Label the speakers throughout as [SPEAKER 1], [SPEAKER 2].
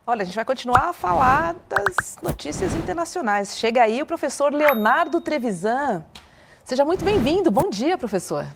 [SPEAKER 1] Olha, a gente vai continuar a falar das notícias internacionais. Chega aí o professor Leonardo Trevisan. Seja muito bem-vindo. Bom dia, professor.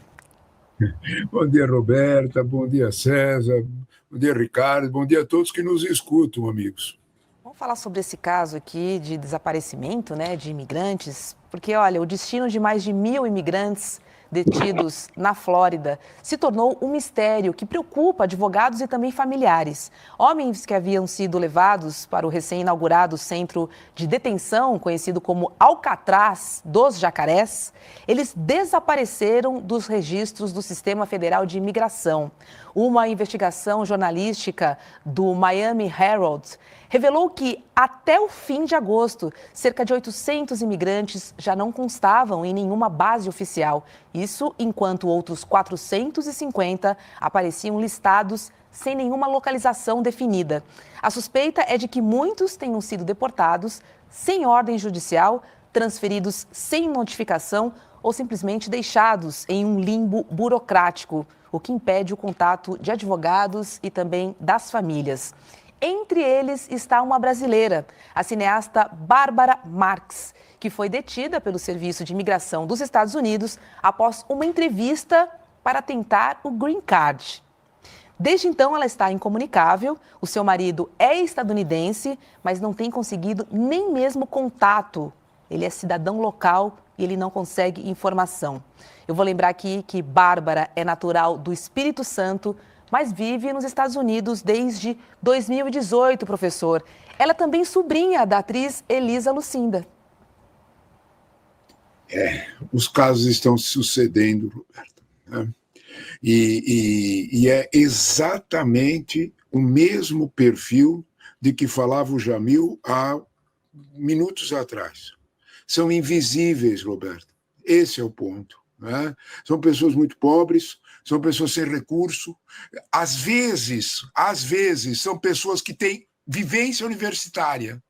[SPEAKER 2] Bom dia, Roberta. Bom dia, César. Bom dia, Ricardo. Bom dia a todos que nos escutam, amigos.
[SPEAKER 1] Vamos falar sobre esse caso aqui de desaparecimento, né, de imigrantes, porque, olha, o destino de mais de 1.000 imigrantes detidos na Flórida se tornou um mistério que preocupa advogados e também familiares. Homens que haviam sido levados para o recém-inaugurado centro de detenção, conhecido como Alcatraz dos Jacarés, eles desapareceram dos registros do Sistema Federal de Imigração. Uma investigação jornalística do Miami Herald revelou que, até o fim de agosto, cerca de 800 imigrantes já não constavam em nenhuma base oficial. Isso enquanto outros 450 apareciam listados sem nenhuma localização definida. A suspeita é de que muitos tenham sido deportados sem ordem judicial, transferidos sem notificação ou simplesmente deixados em um limbo burocrático, o que impede o contato de advogados e também das famílias. Entre eles está uma brasileira, a cineasta Bárbara Marques, que foi detida pelo Serviço de Imigração dos Estados Unidos após uma entrevista para tentar o Green Card. Desde então, ela está incomunicável. O seu marido é estadunidense, mas não tem conseguido nem mesmo contato. Ele é cidadão local e ele não consegue informação. Eu vou lembrar aqui que Bárbara é natural do Espírito Santo, mas vive nos Estados Unidos desde 2018, professor. Ela é também sobrinha da atriz Elisa Lucinda.
[SPEAKER 2] Os casos estão se sucedendo, Roberta, né? E é exatamente o mesmo perfil de que falava o Jamil há minutos atrás. São invisíveis, Roberta. Esse é o ponto. Né? São pessoas muito pobres, são pessoas sem recurso. Às vezes, são pessoas que têm vivência universitária.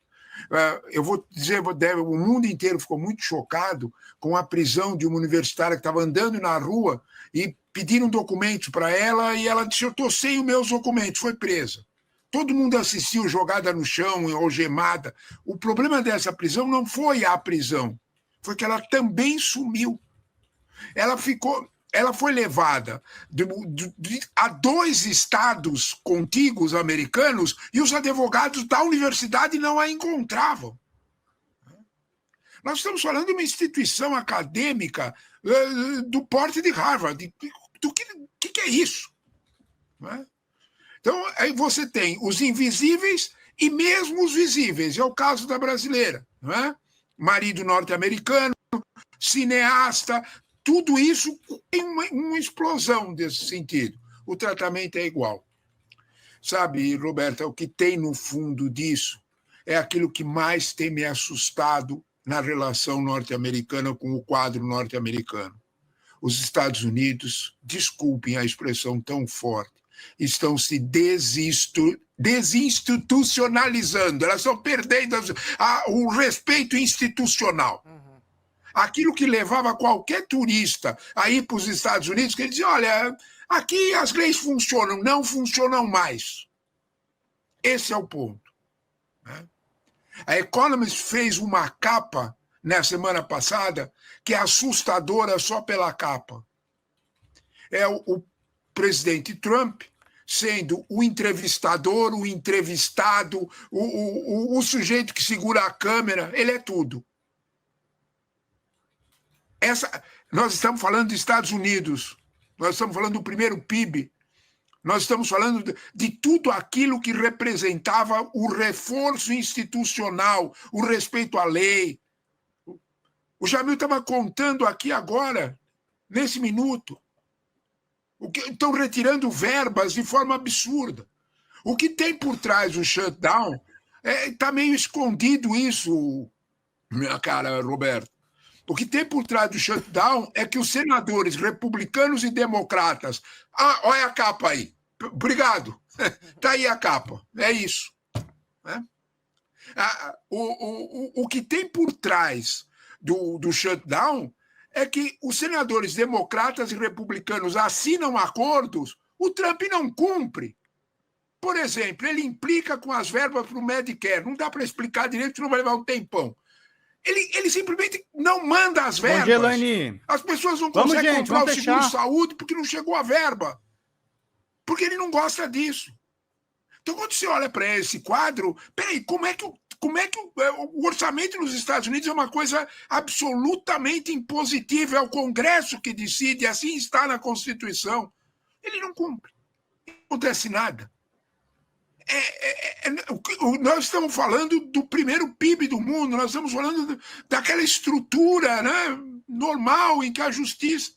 [SPEAKER 2] Eu vou dizer, o mundo inteiro ficou muito chocado com a prisão de uma universitária que estava andando na rua e pediram documentos para ela e ela disse, eu estou sem os meus documentos, foi presa. Todo mundo assistiu jogada no chão, algemada. O problema dessa prisão não foi a prisão, foi que ela também sumiu. Ela foi levada a 2 estados contíguos americanos e os advogados da universidade não a encontravam. Nós estamos falando de uma instituição acadêmica do porte de Harvard. Do que é isso? Então, aí você tem os invisíveis e mesmo os visíveis. É o caso da brasileira. Não é? Marido norte-americano, cineasta, tudo isso tem uma explosão desse sentido. O tratamento é igual. Sabe, Roberta, o que tem no fundo disso é aquilo que mais tem me assustado na relação norte-americana com o quadro norte-americano. Os Estados Unidos, desculpem a expressão tão forte, estão se desinstitucionalizando, elas estão perdendo o respeito institucional. Aquilo que levava qualquer turista a ir para os Estados Unidos, que ele dizia, olha, aqui as leis funcionam, não funcionam mais. Esse é o ponto. A Economist fez uma capa na semana passada que é assustadora só pela capa. É o presidente Trump sendo o entrevistador, o entrevistado, o sujeito que segura a câmera, ele é tudo. Nós estamos falando dos Estados Unidos, nós estamos falando do primeiro PIB, nós estamos falando de tudo aquilo que representava o reforço institucional, o respeito à lei. O Jamil estava contando aqui agora, nesse minuto, estão retirando verbas de forma absurda. O que tem por trás do shutdown está meio escondido isso, minha cara, Roberto. O que tem por trás do shutdown é que os senadores republicanos e democratas... olha a capa aí. Obrigado. Está aí a capa. É isso. O que tem por trás do shutdown é que os senadores democratas e republicanos assinam acordos, o Trump não cumpre. Por exemplo, ele implica com as verbas para o Medicare. Não dá para explicar direito, que não vai levar um tempão. Ele simplesmente não manda as verbas.
[SPEAKER 3] Bom dia, Elaine.
[SPEAKER 2] As pessoas não conseguem comprar o seguro-saúde porque não chegou a verba. Porque ele não gosta disso. Então, quando você olha para esse quadro, peraí, como é que o orçamento nos Estados Unidos é uma coisa absolutamente impositiva, é o Congresso que decide, assim está na Constituição. Ele não cumpre. Não acontece nada. Nós estamos falando do primeiro PIB do mundo, nós estamos falando daquela estrutura, né, normal em que a justiça...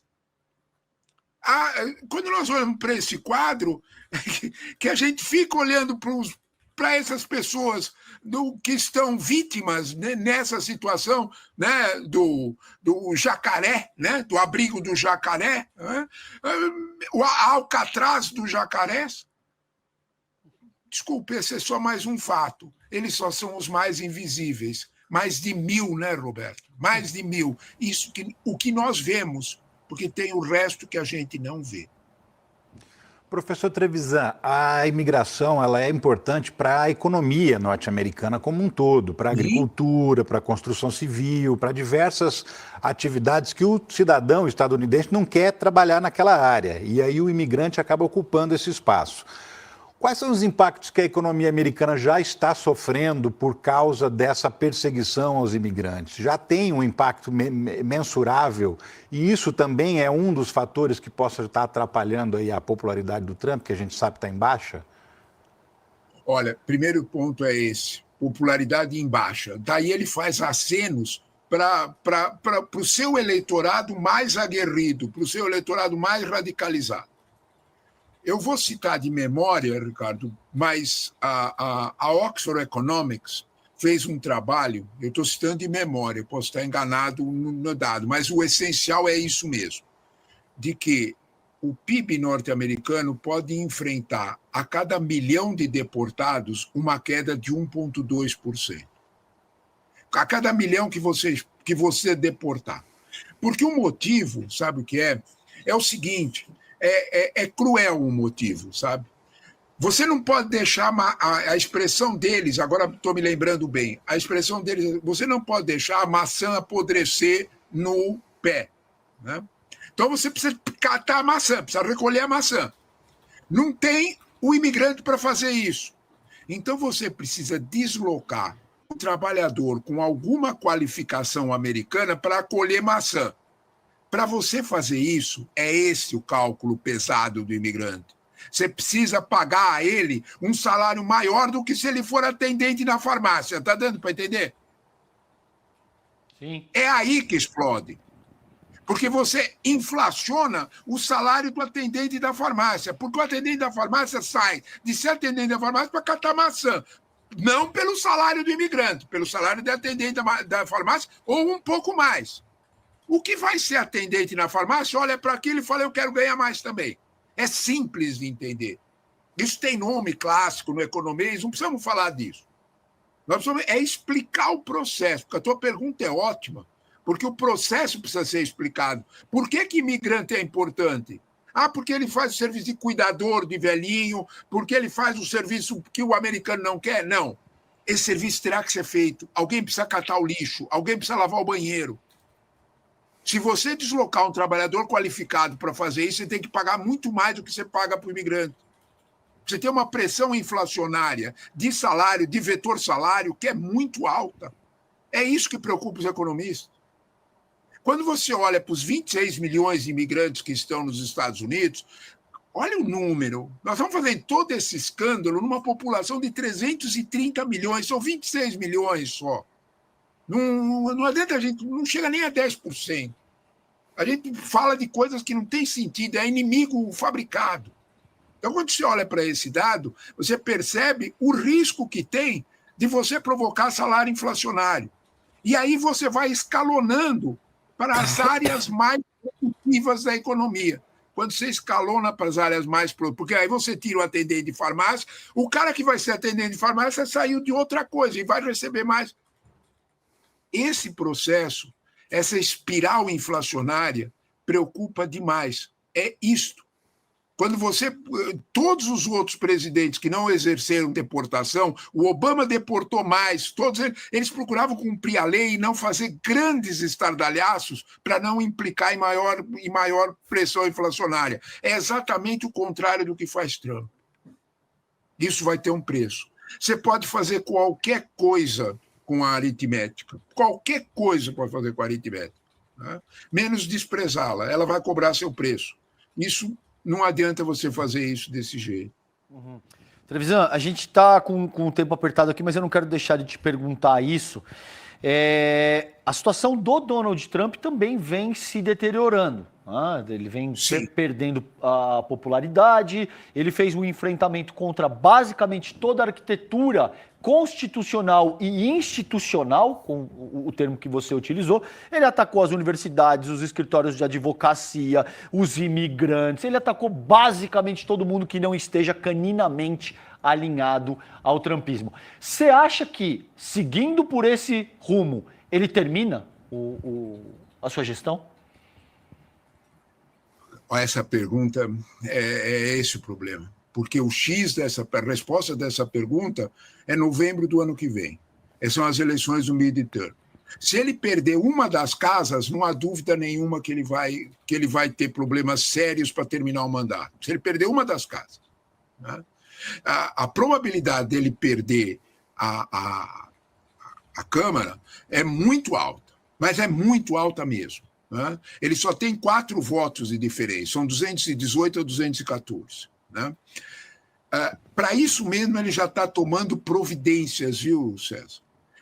[SPEAKER 2] Quando nós olhamos para esse quadro, que a gente fica olhando para essas pessoas que estão vítimas, né, nessa situação, né, do jacaré, né, do abrigo do jacaré, né, o Alcatraz do jacarés. Desculpe, esse é só mais um fato. Eles só são os mais invisíveis. Mais de 1000, né, Roberto? Mais de 1000. Isso o que nós vemos, porque tem o resto que a gente não vê.
[SPEAKER 3] Professor Trevisan, a imigração ela é importante para a economia norte-americana como um todo, para a agricultura, para a construção civil, para diversas atividades que o cidadão estadunidense não quer trabalhar naquela área. E aí o imigrante acaba ocupando esse espaço. Quais são os impactos que a economia americana já está sofrendo por causa dessa perseguição aos imigrantes? Já tem um impacto mensurável e isso também é um dos fatores que possa estar atrapalhando aí a popularidade do Trump, que a gente sabe está em baixa?
[SPEAKER 2] Olha, primeiro ponto é esse, popularidade em baixa. Daí ele faz acenos para o seu eleitorado mais aguerrido, para o seu eleitorado mais radicalizado. Eu vou citar de memória, Ricardo, mas a Oxford Economics fez um trabalho, eu estou citando de memória, posso estar enganado no dado, mas o essencial é isso mesmo, de que o PIB norte-americano pode enfrentar a cada 1 milhão de deportados uma queda de 1,2%. A cada 1 milhão que você deportar. Porque o motivo, sabe o que é? É o seguinte... É cruel o motivo, sabe? Você não pode deixar a expressão deles, agora estou me lembrando bem, a expressão deles, você não pode deixar a maçã apodrecer no pé, né? Então você precisa catar a maçã, precisa recolher a maçã. Não tem o imigrante para fazer isso. Então você precisa deslocar um trabalhador com alguma qualificação americana para colher maçã. Para você fazer isso, é esse o cálculo pesado do imigrante. Você precisa pagar a ele um salário maior do que se ele for atendente na farmácia. Está dando para entender?
[SPEAKER 3] Sim.
[SPEAKER 2] É aí que explode. Porque você inflaciona o salário do atendente da farmácia. Porque o atendente da farmácia sai de ser atendente da farmácia para catar maçã. Não pelo salário do imigrante, pelo salário de atendente da farmácia ou um pouco mais. O que vai ser atendente na farmácia olha para aquilo e fala, eu quero ganhar mais também. É simples de entender. Isso tem nome clássico no economês, não precisamos falar disso. Nós precisamos explicar o processo, porque a tua pergunta é ótima, porque o processo precisa ser explicado. Por que imigrante é importante? Porque ele faz o serviço de cuidador de velhinho, porque ele faz o serviço que o americano não quer? Não. Esse serviço terá que ser feito. Alguém precisa catar o lixo, alguém precisa lavar o banheiro. Se você deslocar um trabalhador qualificado para fazer isso, você tem que pagar muito mais do que você paga para o imigrante. Você tem uma pressão inflacionária de salário, de vetor salário, que é muito alta. É isso que preocupa os economistas. Quando você olha para os 26 milhões de imigrantes que estão nos Estados Unidos, olha o número. Nós estamos fazendo todo esse escândalo numa população de 330 milhões, são 26 milhões só. Não adianta a gente, não chega nem a 10%. A gente fala de coisas que não têm sentido, é inimigo fabricado. Então, quando você olha para esse dado, você percebe o risco que tem de você provocar salário inflacionário. E aí você vai escalonando para as áreas mais produtivas da economia. Quando você escalona para as áreas mais produtivas, porque aí você tira o atendente de farmácia, o cara que vai ser atendente de farmácia saiu de outra coisa e vai receber mais. Esse processo, essa espiral inflacionária, preocupa demais. É isto. Quando todos os outros presidentes que não exerceram deportação, o Obama deportou mais, todos eles procuravam cumprir a lei e não fazer grandes estardalhaços para não implicar em maior pressão inflacionária. É exatamente o contrário do que faz Trump. Isso vai ter um preço. Você pode fazer qualquer coisa com a aritmética. Qualquer coisa pode fazer com a aritmética. Né? Menos desprezá-la. Ela vai cobrar seu preço. Isso não adianta você fazer isso desse jeito.
[SPEAKER 4] Trevisan, a gente está com o tempo apertado aqui, mas eu não quero deixar de te perguntar isso. A situação do Donald Trump também vem se deteriorando. Ele vem perdendo a popularidade, ele fez um enfrentamento contra basicamente toda a arquitetura constitucional e institucional, com o termo que você utilizou. Ele atacou as universidades, os escritórios de advocacia, os imigrantes, ele atacou basicamente todo mundo que não esteja caninamente alinhado ao trumpismo. Você acha que, seguindo por esse rumo, ele termina a sua gestão?
[SPEAKER 2] Essa pergunta é esse o problema. Porque a resposta dessa pergunta é novembro do ano que vem. Essas são as eleições do midterm. Se ele perder uma das casas, não há dúvida nenhuma que ele vai ter problemas sérios para terminar o mandato. Se ele perder uma das casas. Né? A probabilidade dele perder a Câmara é muito alta, mas é muito alta mesmo. Né? Ele só tem 4 votos de diferença, são 218 a 214. Né? Para isso mesmo, ele já está tomando providências, viu, César?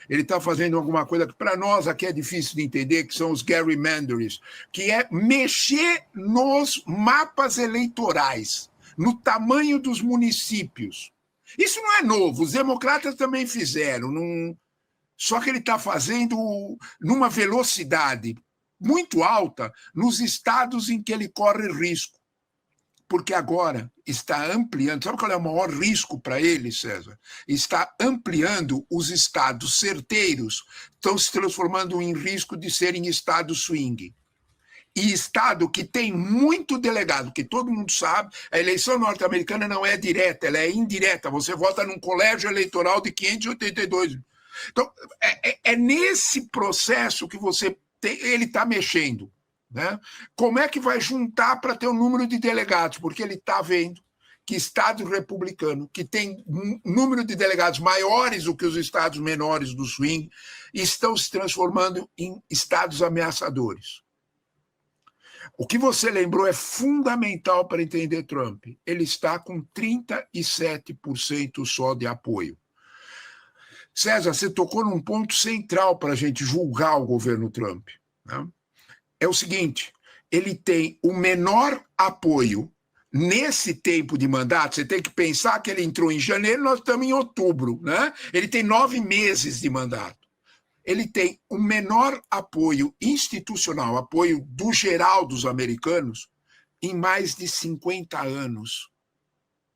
[SPEAKER 2] Ele está fazendo alguma coisa que para nós aqui é difícil de entender, que são os gerrymanders, que é mexer nos mapas eleitorais, no tamanho dos municípios. Isso não é novo, os democratas também fizeram, só que ele está fazendo numa velocidade muito alta nos estados em que ele corre risco. Porque agora está ampliando. Sabe qual é o maior risco para ele, César? Está ampliando os estados certeiros, estão se transformando em risco de serem estados swing. E estado que tem muito delegado, que todo mundo sabe, a eleição norte-americana não é direta, ela é indireta. Você vota num colégio eleitoral de 582. Então, é nesse processo que ele está mexendo. Né? Como é que vai juntar para ter o número de delegados? Porque ele está vendo que estado republicano, que tem um número de delegados maiores do que os estados menores do swing, estão se transformando em estados ameaçadores. O que você lembrou é fundamental para entender Trump. Ele está com 37% só de apoio. César, você tocou num ponto central para a gente julgar o governo Trump. Né? É o seguinte, ele tem o menor apoio nesse tempo de mandato. Você tem que pensar que ele entrou em janeiro, nós estamos em outubro. Né? Ele tem 9 meses de mandato. Ele tem o menor apoio institucional, apoio do geral dos americanos, em mais de 50 anos.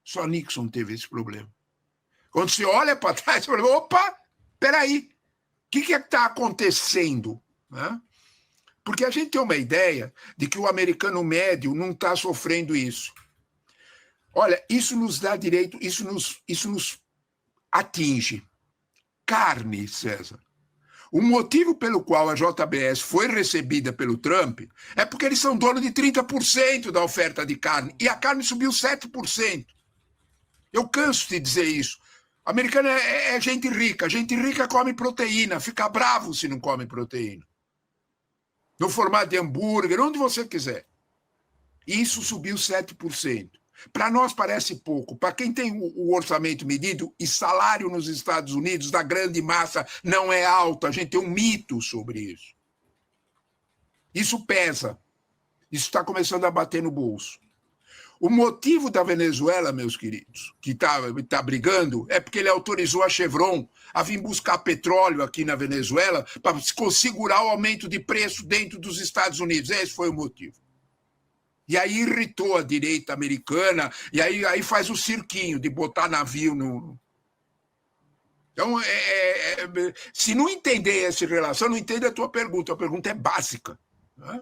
[SPEAKER 2] Só Nixon teve esse problema. Quando você olha para trás, você fala, opa, peraí, o que está acontecendo? Né? Porque a gente tem uma ideia de que o americano médio não está sofrendo isso. Olha, isso nos dá direito, isso nos atinge. Carne, César. O motivo pelo qual a JBS foi recebida pelo Trump é porque eles são donos de 30% da oferta de carne, e a carne subiu 7%. Eu canso de dizer isso. Americano é gente rica come proteína, fica bravo se não come proteína. No formato de hambúrguer, onde você quiser. E isso subiu 7%. Para nós parece pouco. Para quem tem o orçamento medido, e salário nos Estados Unidos, da grande massa, não é alto. A gente tem um mito sobre isso. Isso pesa. Isso está começando a bater no bolso. O motivo da Venezuela, meus queridos, que está brigando, é porque ele autorizou a Chevron a vir buscar petróleo aqui na Venezuela para segurar o aumento de preço dentro dos Estados Unidos. Esse foi o motivo. E aí irritou a direita americana, e aí faz o cirquinho de botar navio no... Então, se não entender essa relação, não entende a tua pergunta. A pergunta é básica. Né?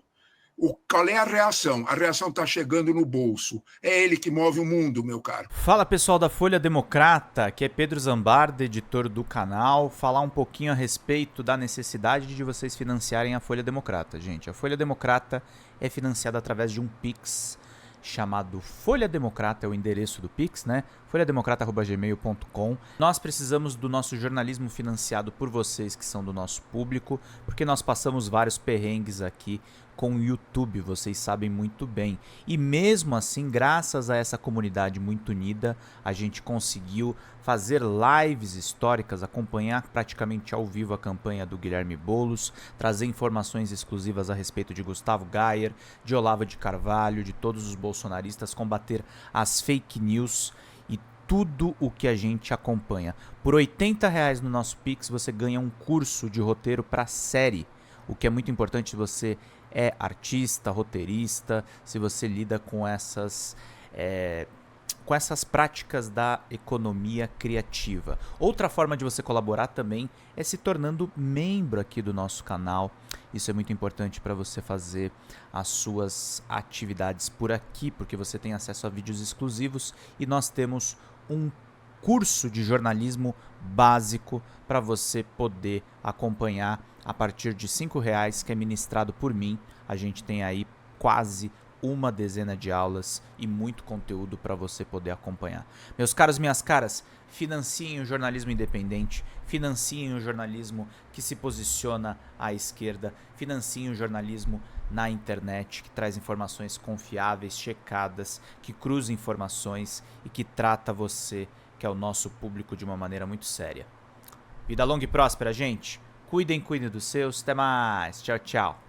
[SPEAKER 2] Qual é a reação? A reação está chegando no bolso. É ele que move o mundo, meu caro.
[SPEAKER 5] Fala pessoal da Folha Democrata, que é Pedro Zambarda, editor do canal, falar um pouquinho a respeito da necessidade de vocês financiarem a Folha Democrata. Gente, a Folha Democrata é financiada através de um Pix chamado Folha Democrata, é o endereço do Pix, né? folhademocrata@gmail.com. Nós precisamos do nosso jornalismo financiado por vocês que são do nosso público, porque nós passamos vários perrengues aqui com o YouTube, vocês sabem muito bem. E mesmo assim, graças a essa comunidade muito unida, a gente conseguiu fazer lives históricas, acompanhar praticamente ao vivo a campanha do Guilherme Boulos, trazer informações exclusivas a respeito de Gustavo Gayer, de Olavo de Carvalho, de todos os bolsonaristas, combater as fake news e tudo o que a gente acompanha. Por R$80 no nosso Pix você ganha um curso de roteiro para série, o que é muito importante se você é artista, roteirista, se você lida com essas práticas da economia criativa. Outra forma de você colaborar também é se tornando membro aqui do nosso canal. Isso é muito importante para você fazer as suas atividades por aqui, porque você tem acesso a vídeos exclusivos e nós temos um curso de jornalismo básico para você poder acompanhar a partir de R$5, que é ministrado por mim. A gente tem aí quase uma dezena de aulas e muito conteúdo para você poder acompanhar. Meus caros, minhas caras, financiem o jornalismo independente, financiem o jornalismo que se posiciona à esquerda, financiem o jornalismo na internet, que traz informações confiáveis, checadas, que cruza informações e que trata você, que é o nosso público, de uma maneira muito séria. Vida longa e próspera, gente. Cuidem dos seus. Até mais. Tchau, tchau.